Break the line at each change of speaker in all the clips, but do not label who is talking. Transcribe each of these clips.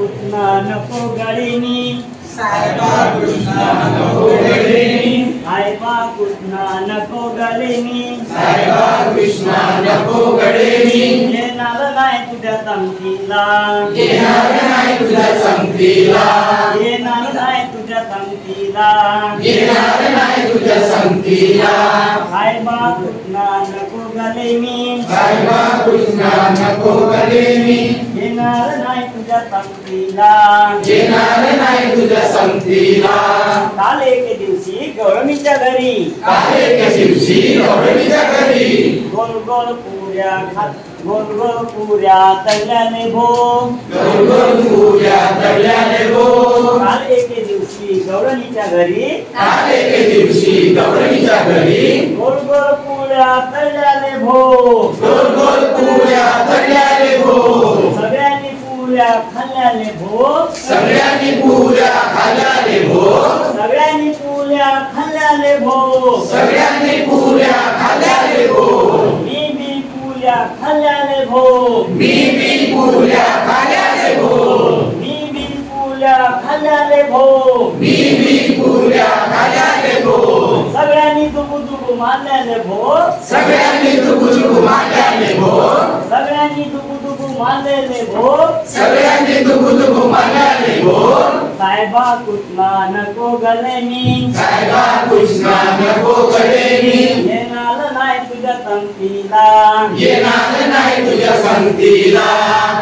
कृष्णा नको गळीनी
साहेबा कृष्णा नको गळीनी
साहेबा कृष्णा नको गळीनी
साहेबा कृष्णा नको गळीनी
येणार नाही तुझ्या संगतीला
येणार नाही तुझ्या संगतीला
येणार नाही तुझ्या संगतीला
येणार नाही तुझ्या संगतीला
साहेबा कृष्णा नको गळीनी
साहेबा कृष्णा नको गळीनी
येणार नाही तुझ्या संगतीला
येणार नाही तुझ्या संगतीला
काल एके दिवशी गौरमीच्या घरी
काल एके दिवशी गौरवीच्या घरी
गोल गोल पुऱ्या गोल गोल पुऱ्या तळल्याने भो
गोल गोल पुऱ्या तळल्याने भो
काल एके दिवशी गौरणीच्या घरी
काल एके दिवशी गौरवीच्या घरी
गोल गोल पुऱ्या तळल्याने भो
गोल गोल पुऱ्या तळल्याने भो
सगळ्यांनी पुऱ्या खाल्ल्याने भो
सगळ्यांनी पुऱ्या खाल्ल्याने भो
सगळ्यांनी पुऱ्या खाल्ल्याने भो
सगळ्यांनी पुऱ्या खाल्ल्याने भो
मी बी पुऱ्या खाल्ल्याने भो
मी बी पुऱ्या खाल्ल्याने भो
मी बी पुऱ्या खाल्ल्याने भो
मी बी पुऱ्या खाल्ल्याने भो
सगळ्यांनी दुबू दुबू मारल्याने भो
सगळ्यांनी दुबुदुबू मारल्याने भो
सगळ्यांनी दुबू दुबू मारलेले भो
सगळ्यांनी दुबुदुबू मारल्याने भो
साहेबा कृष्णा नको गलेनी
साहेबा कृष्णा नको गळेनी
येणार नाही तुझ्या संगतीला
येणार नाही तुझ्या संगतीला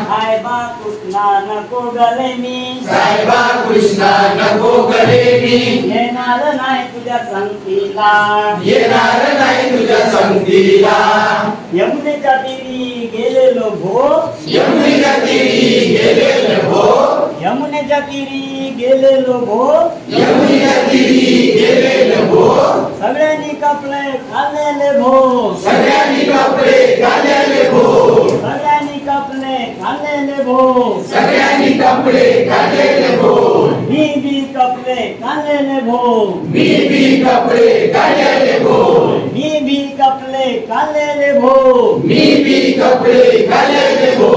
साहेबा कृष्णा नको गलेनी
साहेबा कृष्णा नको गळेनी
येणार नाही तुझ्या संगतीला
येणार नाही तुझ्या संगतीला
यमुनेच्या तीरी गेलेलो भो
यमुनेच्या तीरी गेलेले भो
यमुनेच्या तीरी गेलेलो भो
यमुनेच्या तीरी गेलेले भो
सगळ्यांनी कपडे खाल्लेले भो
सगळ्यांनी कपडे घालेले भो
सगळ्यांनी कपडे खाल्लेले भो
सगळ्यांनी कपडे घालेले भो
मी बी कपडे खाल्लेले भो
मी बी कपडे घालेले भो
मी बी कपडे खाल्लेले भो
मी बी कपडे घालेले भो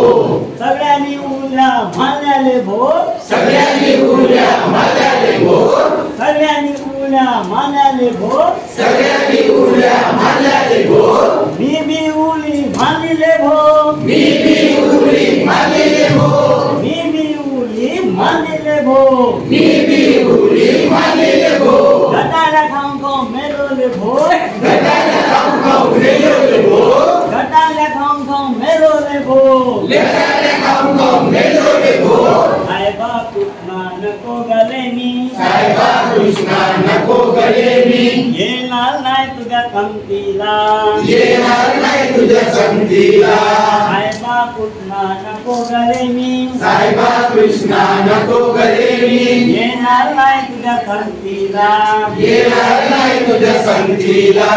सगळ्यांनी उल्या मारलेले भो
सगळ्यांनी उड्या मारल्याने भो
सगळ्यांनी उल्या मारलेले भो
सगळ्यांनी उड्या मारल्याने भो
मी बी उली मारलेले भो
मी बी उडी मारलेले भो
मी बी उली मारलेले भो
मी बी उडी मारलेले भो
गटाला खाऊन खाऊन मेलोले भो
गटाला खाऊन खाऊन मेलोले भो
गटाला खाऊन खाऊन मेलोले भो
लेकराला खाऊन खाऊन मेलोले भो
साहेबा कृष्णा नको गलेनी
साहेबा कृष्णा नको गळेनी
येणार नाही तुझ्या संगतीला
येणार नाही तुझ्या संगतीला
साहेबा कृष्णा नको गलेनी
साहेबा कृष्णा नको गळेनी
येणार नाही तुझ्या संगतीला
येणार नाही तुझ्या संगतीला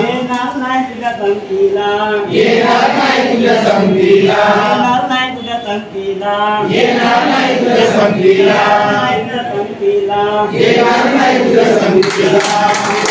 येणार नाही तुझ्या संगतीला
येणार नाही तुझ्या संगतीला
येणार नाही तुझ्या संगतीला
येणार नाही तुझ्या संगतीला
नाही तुझ्या संगतीला
येणार नाही तुझ्या संगतीला